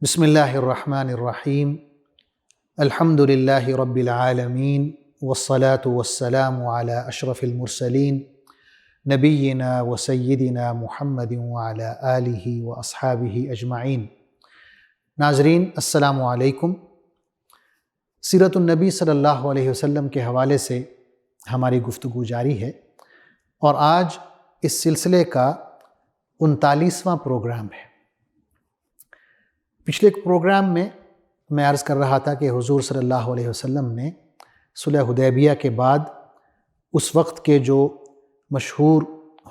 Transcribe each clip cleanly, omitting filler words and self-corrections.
بسم اللہ الرحمن الرحیم الحمد للہ رب العالمین والصلاة والسلام علی اشرف المرسلین نبینا و سیدنا محمد وعلی آلہ و اصحابہ اجمعین۔ ناظرین السلام علیکم۔ سیرت النبی صلی اللہ علیہ وسلم کے حوالے سے ہماری گفتگو جاری ہے اور آج اس سلسلے کا 39واں پروگرام ہے۔ پچھلے پروگرام میں عرض کر رہا تھا کہ حضور صلی اللہ علیہ وسلم نے صلح حدیبیہ کے بعد اس وقت کے جو مشہور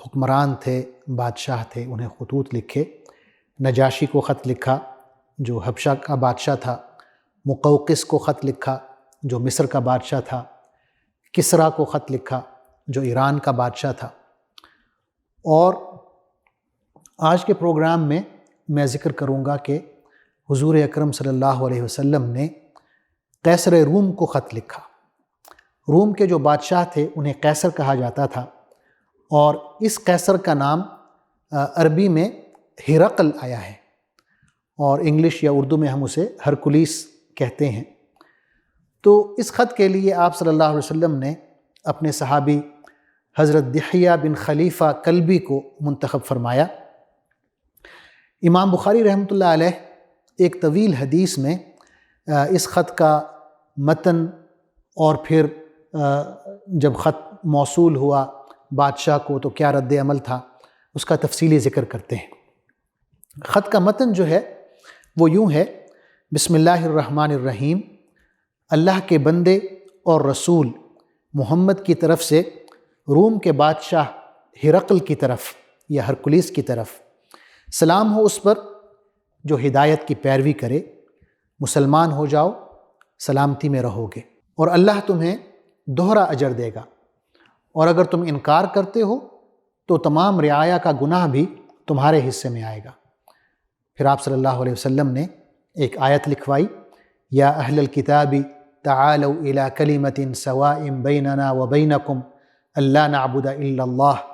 حکمران تھے، بادشاہ تھے، انہیں خطوط لکھے۔ نجاشی کو خط لکھا جو حبشہ کا بادشاہ تھا، مقوقس کو خط لکھا جو مصر کا بادشاہ تھا، کسریٰ کو خط لکھا جو ایران کا بادشاہ تھا۔ اور آج کے پروگرام میں ذکر کروں گا کہ حضور اکرم صلی اللہ علیہ وسلم نے قیصر روم کو خط لکھا۔ روم کے جو بادشاہ تھے انہیں قیصر کہا جاتا تھا، اور اس قیصر کا نام عربی میں ہرقل آیا ہے، اور انگلش یا اردو میں ہم اسے ہرکلیس کہتے ہیں۔ تو اس خط کے لیے آپ صلی اللہ علیہ وسلم نے اپنے صحابی حضرت دحیہ بن خلیفہ کلبی کو منتخب فرمایا۔ امام بخاری رحمۃ اللہ علیہ ایک طویل حدیث میں اس خط کا متن اور پھر جب خط موصول ہوا بادشاہ کو تو کیا رد عمل تھا اس کا تفصیلی ذکر کرتے ہیں۔ خط کا متن جو ہے وہ یوں ہے: بسم اللہ الرحمن الرحیم، اللہ کے بندے اور رسول محمد کی طرف سے روم کے بادشاہ ہرقل کی طرف یا ہرکلیس کی طرف سلام ہو اس پر جو ہدایت کی پیروی کرے، مسلمان ہو جاؤ سلامتی میں رہو گے، اور اللہ تمہیں دوہرا اجر دے گا، اور اگر تم انکار کرتے ہو تو تمام رعایا کا گناہ بھی تمہارے حصے میں آئے گا۔ پھر آپ صلی اللہ علیہ وسلم نے ایک آیت لکھوائی: یا اہل الکتاب تعالوا الی کلمۃ سواء بیننا وبینکم الا نعبد الا اللہ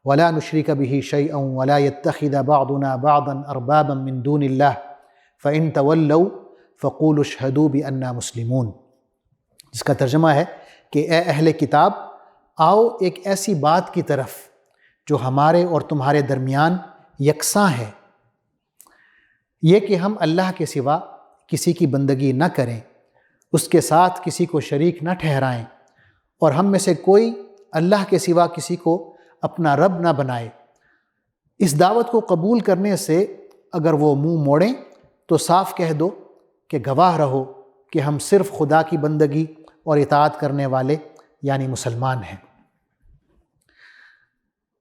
ولا نشرک به شیئا ولا يتخذ بعضنا بعضا اربابا من دون اللہ فإن تولوا فقولوا اشہدوا بأننا مسلمون، جس کا ترجمہ ہے کہ اے اہل کتاب، آؤ ایک ایسی بات کی طرف جو ہمارے اور تمہارے درمیان یکساں ہے، یہ کہ ہم اللہ کے سوا کسی کی بندگی نہ کریں، اس کے ساتھ کسی کو شریک نہ ٹھہرائیں، اور ہم میں سے کوئی اللہ کے سوا کسی کو اپنا رب نہ بنائے۔ اس دعوت کو قبول کرنے سے اگر وہ منہ موڑیں تو صاف کہہ دو کہ گواہ رہو کہ ہم صرف خدا کی بندگی اور اطاعت کرنے والے یعنی مسلمان ہیں۔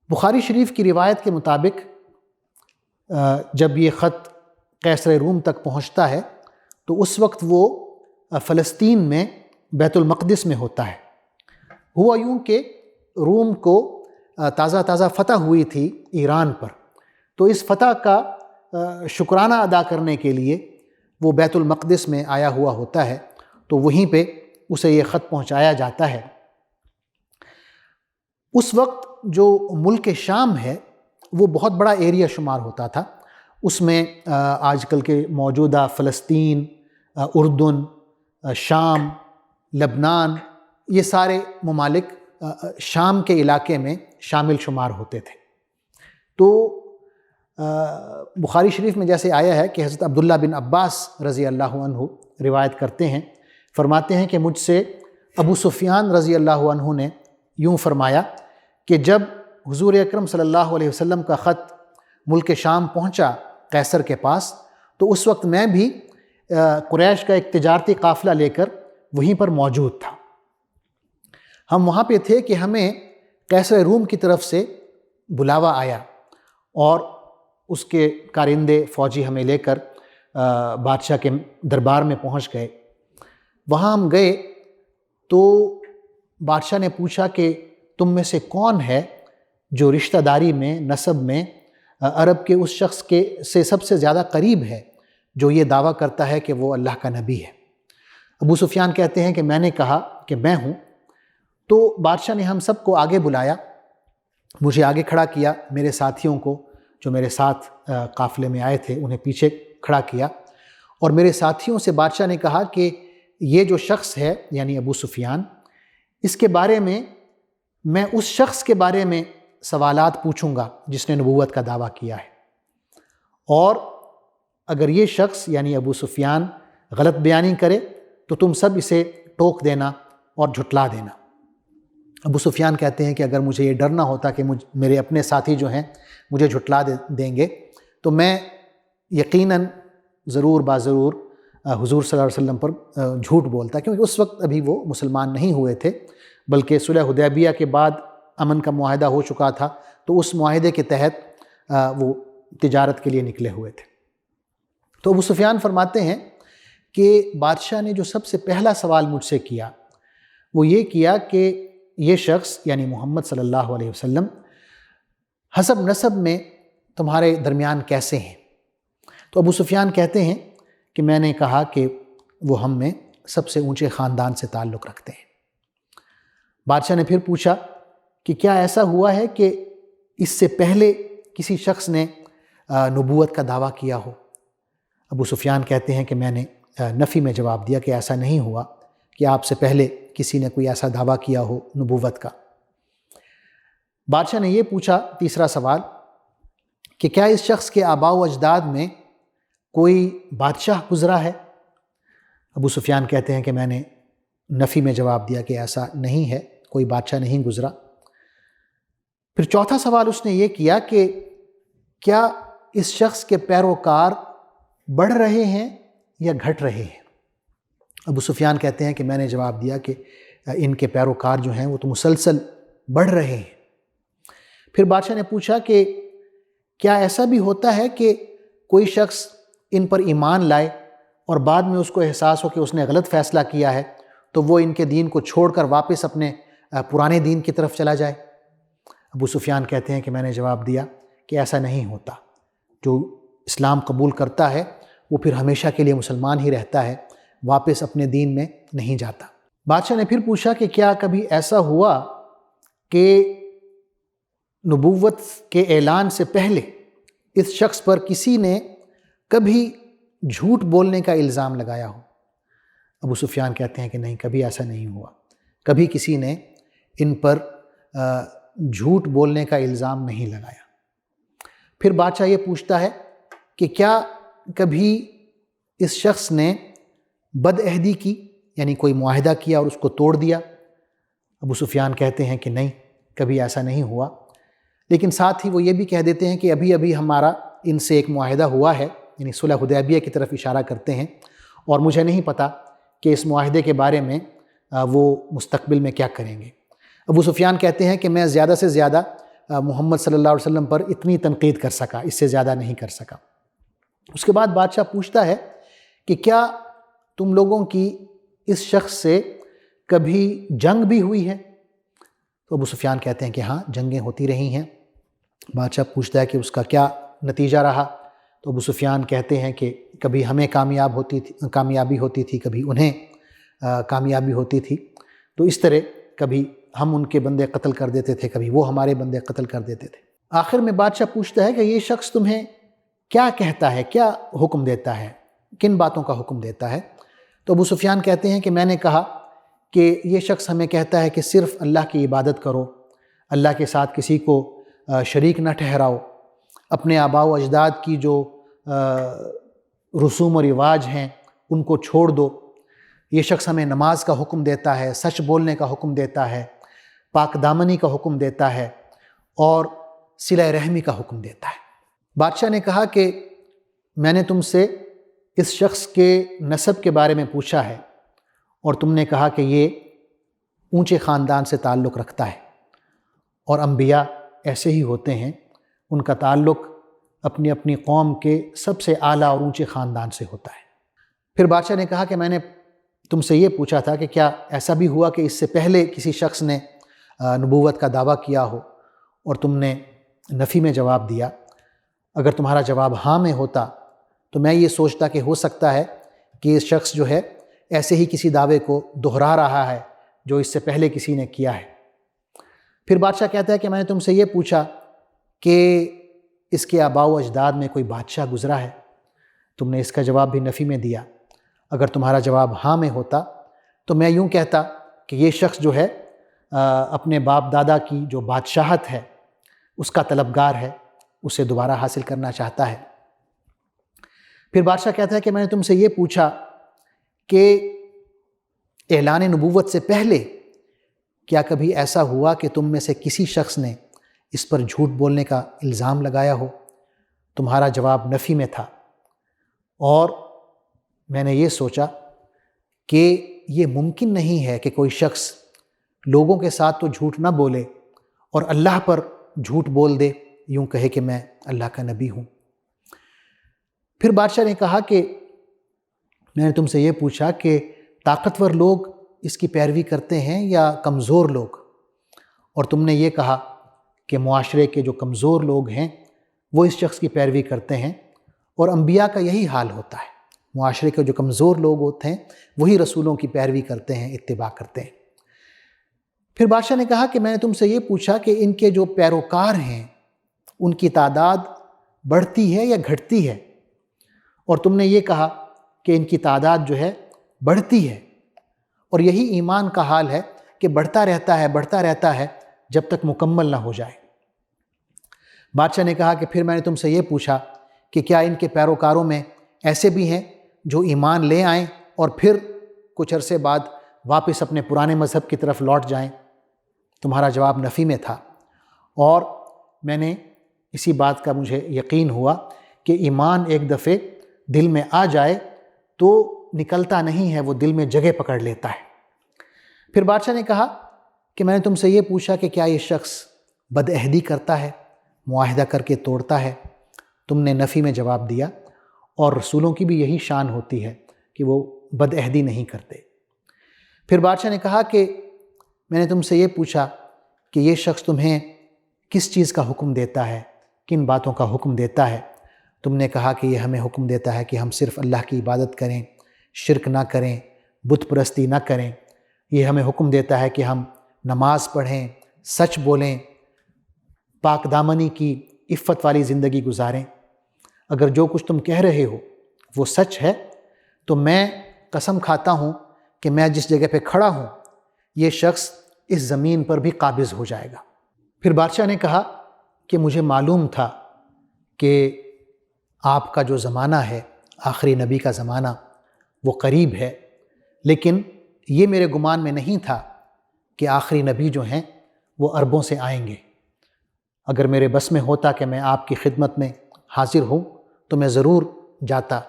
بخاری شریف کی روایت کے مطابق جب یہ خط قیصر روم تک پہنچتا ہے تو اس وقت وہ فلسطین میں بیت المقدس میں ہوتا ہے۔ ہوا یوں کہ روم کو تازہ فتح ہوئی تھی ایران پر، تو اس فتح کا شکرانہ ادا کرنے کے لیے وہ بیت المقدس میں آیا ہوا ہوتا ہے، تو وہیں پہ اسے یہ خط پہنچایا جاتا ہے۔ اس وقت جو ملک شام ہے وہ بہت بڑا ایریا شمار ہوتا تھا، اس میں آج کل کے موجودہ فلسطین، اردن، شام، لبنان، یہ سارے ممالک شام کے علاقے میں شامل شمار ہوتے تھے۔ تو بخاری شریف میں جیسے آیا ہے کہ حضرت عبداللہ بن عباس رضی اللہ عنہ روایت کرتے ہیں، فرماتے ہیں کہ مجھ سے ابو سفیان رضی اللہ عنہ نے یوں فرمایا کہ جب حضور اکرم صلی اللہ علیہ وسلم کا خط ملک شام پہنچا قیصر کے پاس، تو اس وقت میں بھی قریش کا ایک تجارتی قافلہ لے کر وہیں پر موجود تھا۔ ہم وہاں پہ تھے کہ ہمیں قیصر روم کی طرف سے بلاوا آیا، اور اس کے کارندے فوجی ہمیں لے کر بادشاہ کے دربار میں پہنچ گئے۔ وہاں ہم گئے تو بادشاہ نے پوچھا کہ تم میں سے کون ہے جو رشتہ داری میں، نسب میں عرب کے اس شخص کے سے سب سے زیادہ قریب ہے جو یہ دعویٰ کرتا ہے کہ وہ اللہ کا نبی ہے؟ ابو سفیان کہتے ہیں کہ میں نے کہا کہ میں ہوں۔ تو بادشاہ نے ہم سب کو آگے بلایا، مجھے آگے کھڑا کیا، میرے ساتھیوں کو جو میرے ساتھ قافلے میں آئے تھے انہیں پیچھے کھڑا کیا، اور میرے ساتھیوں سے بادشاہ نے کہا کہ یہ جو شخص ہے یعنی ابو سفیان، اس کے بارے میں میں اس شخص کے بارے میں سوالات پوچھوں گا جس نے نبوت کا دعویٰ کیا ہے، اور اگر یہ شخص یعنی ابو سفیان غلط بیانی کرے تو تم سب اسے ٹوک دینا اور جھٹلا دینا۔ ابو سفیان کہتے ہیں کہ اگر مجھے یہ ڈر نہ ہوتا کہ میرے اپنے ساتھی جو ہیں مجھے جھٹلا دیں گے تو میں یقیناً ضرور بضرور حضور صلی اللہ علیہ وسلم پر جھوٹ بولتا، کیونکہ اس وقت ابھی وہ مسلمان نہیں ہوئے تھے، بلکہ صلح حدیبیہ کے بعد امن کا معاہدہ ہو چکا تھا، تو اس معاہدے کے تحت وہ تجارت کے لیے نکلے ہوئے تھے۔ تو ابو سفیان فرماتے ہیں کہ بادشاہ نے جو سب سے پہلا سوال مجھ سے کیا وہ یہ کیا کہ یہ شخص یعنی محمد صلی اللہ علیہ وسلم حسب نسب میں تمہارے درمیان کیسے ہیں؟ تو ابو سفیان کہتے ہیں کہ میں نے کہا کہ وہ ہم میں سب سے اونچے خاندان سے تعلق رکھتے ہیں۔ بادشاہ نے پھر پوچھا کہ کیا ایسا ہوا ہے کہ اس سے پہلے کسی شخص نے نبوت کا دعویٰ کیا ہو؟ ابو سفیان کہتے ہیں کہ میں نے نفی میں جواب دیا کہ ایسا نہیں ہوا کہ آپ سے پہلے کسی نے کوئی ایسا دعویٰ کیا ہو نبوت کا۔ بادشاہ نے یہ پوچھا تیسرا سوال کہ کیا اس شخص کے آباء و اجداد میں کوئی بادشاہ گزرا ہے؟ ابو سفیان کہتے ہیں کہ میں نے نفی میں جواب دیا کہ ایسا نہیں ہے، کوئی بادشاہ نہیں گزرا۔ پھر چوتھا سوال اس نے یہ کیا کہ کیا اس شخص کے پیروکار بڑھ رہے ہیں یا گھٹ رہے ہیں؟ ابو سفیان کہتے ہیں کہ میں نے جواب دیا کہ ان کے پیروکار جو ہیں وہ تو مسلسل بڑھ رہے ہیں۔ پھر بادشاہ نے پوچھا کہ کیا ایسا بھی ہوتا ہے کہ کوئی شخص ان پر ایمان لائے اور بعد میں اس کو احساس ہو کہ اس نے غلط فیصلہ کیا ہے تو وہ ان کے دین کو چھوڑ کر واپس اپنے پرانے دین کی طرف چلا جائے؟ ابو سفیان کہتے ہیں کہ میں نے جواب دیا کہ ایسا نہیں ہوتا، جو اسلام قبول کرتا ہے وہ پھر ہمیشہ کے لیے مسلمان ہی رہتا ہے، واپس اپنے دین میں نہیں جاتا۔ بادشاہ نے پھر پوچھا کہ کیا کبھی ایسا ہوا کہ نبوت کے اعلان سے پہلے اس شخص پر کسی نے کبھی جھوٹ بولنے کا الزام لگایا ہو؟ ابو سفیان کہتے ہیں کہ نہیں، کبھی ایسا نہیں ہوا، کبھی کسی نے ان پر جھوٹ بولنے کا الزام نہیں لگایا۔ پھر بادشاہ یہ پوچھتا ہے کہ کیا کبھی اس شخص نے بد عہدی کی، یعنی کوئی معاہدہ کیا اور اس کو توڑ دیا؟ ابو سفیان کہتے ہیں کہ نہیں، کبھی ایسا نہیں ہوا، لیکن ساتھ ہی وہ یہ بھی کہہ دیتے ہیں کہ ابھی ابھی ہمارا ان سے ایک معاہدہ ہوا ہے، یعنی صلح حدیبیہ کی طرف اشارہ کرتے ہیں، اور مجھے نہیں پتہ کہ اس معاہدے کے بارے میں وہ مستقبل میں کیا کریں گے۔ ابو سفیان کہتے ہیں کہ میں زیادہ سے زیادہ محمد صلی اللہ علیہ وسلم پر اتنی تنقید کر سکا، اس سے زیادہ نہیں کر سکا۔ اس کے بعد بادشاہ پوچھتا ہے کہ کیا تم لوگوں کی اس شخص سے کبھی جنگ بھی ہوئی ہے؟ تو ابو سفیان کہتے ہیں کہ ہاں، جنگیں ہوتی رہی ہیں۔ بادشاہ پوچھتا ہے کہ اس کا کیا نتیجہ رہا؟ تو ابو سفیان کہتے ہیں کہ کبھی ہمیں کامیابی ہوتی تھی، کبھی انہیں کامیابی ہوتی تھی، تو اس طرح کبھی ہم ان کے بندے قتل کر دیتے تھے، کبھی وہ ہمارے بندے قتل کر دیتے تھے۔ آخر میں بادشاہ پوچھتا ہے کہ یہ شخص تمہیں کیا کہتا ہے، کیا حکم دیتا ہے، کن باتوں کا حکم دیتا ہے؟ تو ابو سفیان کہتے ہیں کہ میں نے کہا کہ یہ شخص ہمیں کہتا ہے کہ صرف اللہ کی عبادت کرو، اللہ کے ساتھ کسی کو شریک نہ ٹھہراؤ، اپنے آباء و اجداد کی جو رسوم و رواج ہیں ان کو چھوڑ دو۔ یہ شخص ہمیں نماز کا حکم دیتا ہے، سچ بولنے کا حکم دیتا ہے، پاک دامنی کا حکم دیتا ہے، اور صلہ رحمی کا حکم دیتا ہے۔ بادشاہ نے کہا کہ میں نے تم سے اس شخص کے نسب کے بارے میں پوچھا ہے اور تم نے کہا کہ یہ اونچے خاندان سے تعلق رکھتا ہے، اور انبیاء ایسے ہی ہوتے ہیں، ان کا تعلق اپنی اپنی قوم کے سب سے اعلیٰ اور اونچے خاندان سے ہوتا ہے۔ پھر بادشاہ نے کہا کہ میں نے تم سے یہ پوچھا تھا کہ کیا ایسا بھی ہوا کہ اس سے پہلے کسی شخص نے نبوت کا دعویٰ کیا ہو اور تم نے نفی میں جواب دیا؟ اگر تمہارا جواب ہاں میں ہوتا تو میں یہ سوچتا کہ ہو سکتا ہے کہ یہ شخص جو ہے ایسے ہی کسی دعوے کو دہرا رہا ہے جو اس سے پہلے کسی نے کیا ہے۔ پھر بادشاہ کہتا ہے کہ میں نے تم سے یہ پوچھا کہ اس کے آباء و اجداد میں کوئی بادشاہ گزرا ہے؟ تم نے اس کا جواب بھی نفی میں دیا۔ اگر تمہارا جواب ہاں میں ہوتا تو میں یوں کہتا کہ یہ شخص جو ہے اپنے باپ دادا کی جو بادشاہت ہے اس کا طلبگار ہے، اسے دوبارہ حاصل کرنا چاہتا ہے۔ پھر بادشاہ کہتا ہے کہ میں نے تم سے یہ پوچھا کہ اعلان نبوت سے پہلے کیا کبھی ایسا ہوا کہ تم میں سے کسی شخص نے اس پر جھوٹ بولنے کا الزام لگایا ہو؟ تمہارا جواب نفی میں تھا، اور میں نے یہ سوچا کہ یہ ممکن نہیں ہے کہ کوئی شخص لوگوں کے ساتھ تو جھوٹ نہ بولے اور اللہ پر جھوٹ بول دے، یوں کہے کہ میں اللہ کا نبی ہوں۔ پھر بادشاہ نے کہا کہ میں نے تم سے یہ پوچھا کہ طاقتور لوگ اس کی پیروی کرتے ہیں یا کمزور لوگ؟ اور تم نے یہ کہا کہ معاشرے کے جو کمزور لوگ ہیں وہ اس شخص کی پیروی کرتے ہیں، اور انبیاء کا یہی حال ہوتا ہے، معاشرے کے جو کمزور لوگ ہوتے ہیں وہی رسولوں کی پیروی کرتے ہیں، اتباع کرتے ہیں۔ پھر بادشاہ نے کہا کہ میں نے تم سے یہ پوچھا کہ ان کے جو پیروکار ہیں ان کی تعداد بڑھتی ہے یا گھٹتی ہے؟ اور تم نے یہ کہا کہ ان کی تعداد جو ہے بڑھتی ہے، اور یہی ایمان کا حال ہے کہ بڑھتا رہتا ہے جب تک مکمل نہ ہو جائے۔ بادشاہ نے کہا کہ پھر میں نے تم سے یہ پوچھا کہ کیا ان کے پیروکاروں میں ایسے بھی ہیں جو ایمان لے آئیں اور پھر کچھ عرصے بعد واپس اپنے پرانے مذہب کی طرف لوٹ جائیں؟ تمہارا جواب نفی میں تھا، اور میں نے اسی بات کا مجھے یقین ہوا کہ ایمان ایک دفعہ دل میں آ جائے تو نکلتا نہیں ہے، وہ دل میں جگہ پکڑ لیتا ہے۔ پھر بادشاہ نے کہا کہ میں نے تم سے یہ پوچھا کہ کیا یہ شخص بد عہدی کرتا ہے، معاہدہ کر کے توڑتا ہے؟ تم نے نفی میں جواب دیا، اور رسولوں کی بھی یہی شان ہوتی ہے کہ وہ بد عہدی نہیں کرتے۔ پھر بادشاہ نے کہا کہ میں نے تم سے یہ پوچھا کہ یہ شخص تمہیں کس چیز کا حکم دیتا ہے، کن باتوں کا حکم دیتا ہے؟ تم نے کہا کہ یہ ہمیں حکم دیتا ہے کہ ہم صرف اللہ کی عبادت کریں، شرک نہ کریں، بت پرستی نہ کریں۔ یہ ہمیں حکم دیتا ہے کہ ہم نماز پڑھیں، سچ بولیں، پاک دامنی کی عفت والی زندگی گزاریں۔ اگر جو کچھ تم کہہ رہے ہو وہ سچ ہے تو میں قسم کھاتا ہوں کہ میں جس جگہ پہ کھڑا ہوں یہ شخص اس زمین پر بھی قابض ہو جائے گا۔ پھر بادشاہ نے کہا کہ مجھے معلوم تھا کہ آپ کا جو زمانہ ہے، آخری نبی کا زمانہ، وہ قریب ہے، لیکن یہ میرے گمان میں نہیں تھا کہ آخری نبی جو ہیں وہ عربوں سے آئیں گے۔ اگر میرے بس میں ہوتا کہ میں آپ کی خدمت میں حاضر ہوں تو میں ضرور جاتا،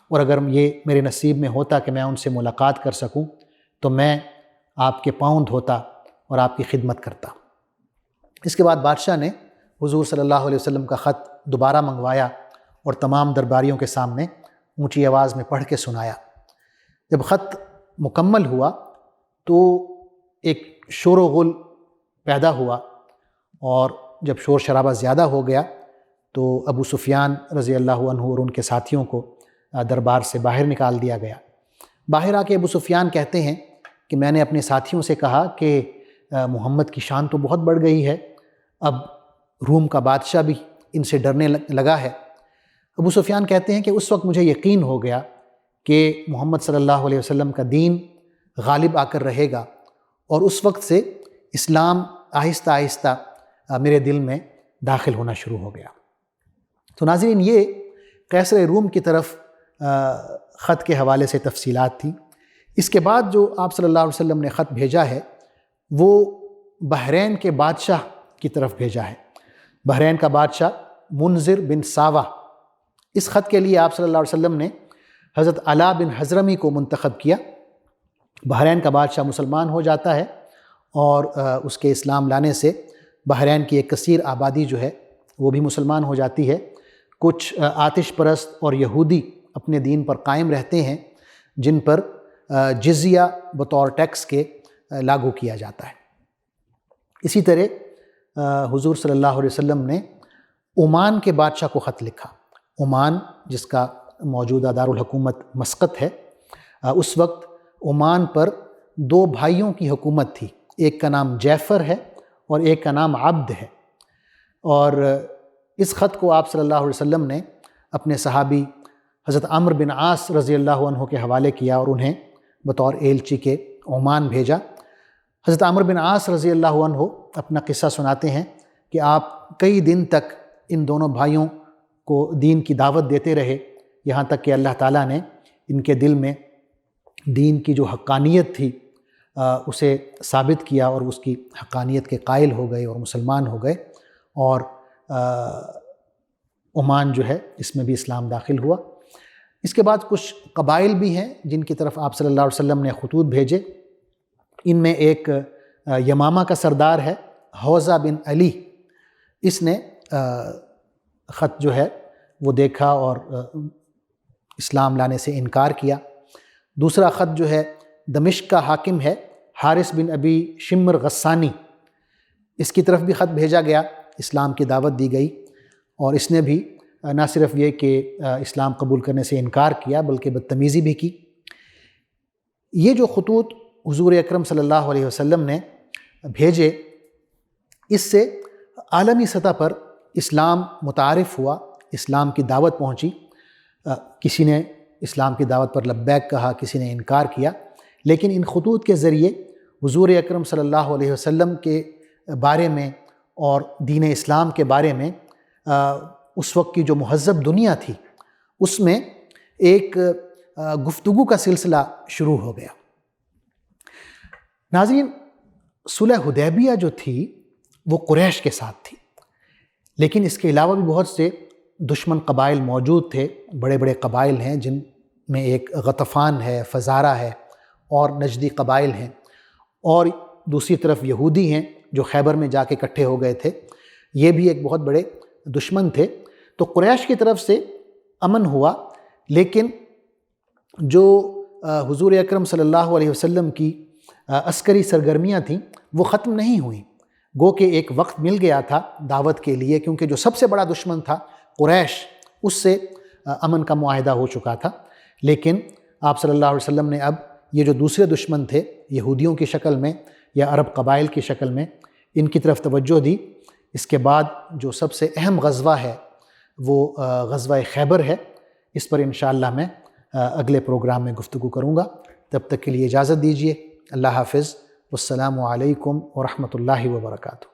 اور اگر یہ میرے نصیب میں ہوتا کہ میں ان سے ملاقات کر سکوں تو میں آپ کے پاؤں دھوتا اور آپ کی خدمت کرتا۔ اس کے بعد بادشاہ نے حضور صلی اللہ علیہ وسلم کا خط دوبارہ منگوایا اور تمام درباریوں کے سامنے اونچی آواز میں پڑھ کے سنایا۔ جب خط مکمل ہوا تو ایک شور و غل پیدا ہوا، اور جب شور شرابہ زیادہ ہو گیا تو ابو سفیان رضی اللہ عنہ اور ان کے ساتھیوں کو دربار سے باہر نکال دیا گیا۔ باہر آ کے ابو سفیان کہتے ہیں کہ میں نے اپنے ساتھیوں سے کہا کہ محمد کی شان تو بہت بڑھ گئی ہے، اب روم کا بادشاہ بھی ان سے ڈرنے لگا ہے۔ ابو سفیان کہتے ہیں کہ اس وقت مجھے یقین ہو گیا کہ محمد صلی اللہ علیہ وسلم کا دین غالب آ کر رہے گا، اور اس وقت سے اسلام آہستہ آہستہ میرے دل میں داخل ہونا شروع ہو گیا۔ تو ناظرین، یہ قیصر روم کی طرف خط کے حوالے سے تفصیلات تھیں۔ اس کے بعد جو آپ صلی اللہ علیہ وسلم نے خط بھیجا ہے وہ بحرین کے بادشاہ کی طرف بھیجا ہے۔ بحرین کا بادشاہ منذر بن ساوہ، اس خط کے لیے آپ صلی اللہ علیہ وسلم نے حضرت علا بن حضرمی کو منتخب کیا۔ بحرین کا بادشاہ مسلمان ہو جاتا ہے، اور اس کے اسلام لانے سے بحرین کی ایک کثیر آبادی جو ہے وہ بھی مسلمان ہو جاتی ہے۔ کچھ آتش پرست اور یہودی اپنے دین پر قائم رہتے ہیں جن پر جزیہ بطور ٹیکس کے لاگو کیا جاتا ہے۔ اسی طرح حضور صلی اللہ علیہ وسلم نے عمان کے بادشاہ کو خط لکھا۔ عمان، جس کا موجودہ دارالحکومت مسقط ہے، اس وقت عمان پر دو بھائیوں کی حکومت تھی، ایک کا نام جعفر ہے اور ایک کا نام عبد ہے۔ اور اس خط کو آپ صلی اللہ علیہ وسلم نے اپنے صحابی حضرت عمرو بن عاص رضی اللہ عنہ کے حوالے کیا اور انہیں بطور ایلچی کے عمان بھیجا۔ حضرت عمرو بن عاص رضی اللہ عنہ اپنا قصہ سناتے ہیں کہ آپ کئی دن تک ان دونوں بھائیوں کو دین کی دعوت دیتے رہے، یہاں تک کہ اللہ تعالیٰ نے ان کے دل میں دین کی جو حقانیت تھی اسے ثابت کیا اور اس کی حقانیت کے قائل ہو گئے اور مسلمان ہو گئے، اور عمان جو ہے اس میں بھی اسلام داخل ہوا۔ اس کے بعد کچھ قبائل بھی ہیں جن کی طرف آپ صلی اللہ علیہ وسلم نے خطوط بھیجے۔ ان میں ایک یمامہ کا سردار ہے حوزہ بن علی، اس نے خط جو ہے وہ دیکھا اور اسلام لانے سے انکار کیا۔ دوسرا خط جو ہے دمشق کا حاکم ہے حارث بن ابی شمر غسانی، اس کی طرف بھی خط بھیجا گیا، اسلام کی دعوت دی گئی، اور اس نے بھی نہ صرف یہ کہ اسلام قبول کرنے سے انکار کیا بلکہ بدتمیزی بھی کی۔ یہ جو خطوط حضور اکرم صلی اللہ علیہ وسلم نے بھیجے، اس سے عالمی سطح پر اسلام متعارف ہوا، اسلام کی دعوت پہنچی۔ کسی نے اسلام کی دعوت پر لبیک کہا، کسی نے انکار کیا، لیکن ان خطوط کے ذریعے حضور اکرم صلی اللہ علیہ وسلم کے بارے میں اور دین اسلام کے بارے میں اس وقت کی جو مہذب دنیا تھی اس میں ایک گفتگو کا سلسلہ شروع ہو گیا۔ ناظرین، صلح حدیبیہ جو تھی وہ قریش کے ساتھ تھی، لیکن اس کے علاوہ بھی بہت سے دشمن قبائل موجود تھے، بڑے بڑے قبائل ہیں جن میں ایک غطفان ہے، فزارہ ہے اور نجدی قبائل ہیں، اور دوسری طرف یہودی ہیں جو خیبر میں جا کے اکٹھے ہو گئے تھے، یہ بھی ایک بہت بڑے دشمن تھے۔ تو قریش کی طرف سے امن ہوا، لیکن جو حضور اکرم صلی اللہ علیہ وسلم کی عسکری سرگرمیاں تھیں وہ ختم نہیں ہوئیں، گو کہ ایک وقت مل گیا تھا دعوت کے لیے، کیونکہ جو سب سے بڑا دشمن تھا قریش، اس سے امن کا معاہدہ ہو چکا تھا۔ لیکن آپ صلی اللہ علیہ وسلم نے اب یہ جو دوسرے دشمن تھے یہودیوں کی شکل میں یا عرب قبائل کی شکل میں، ان کی طرف توجہ دی۔ اس کے بعد جو سب سے اہم غزوہ ہے وہ غزوہ خیبر ہے، اس پر انشاءاللہ میں اگلے پروگرام میں گفتگو کروں گا۔ تب تک کے لیے اجازت دیجیے، اللہ حافظ، والسلام علیکم ورحمۃ اللہ وبرکاتہ۔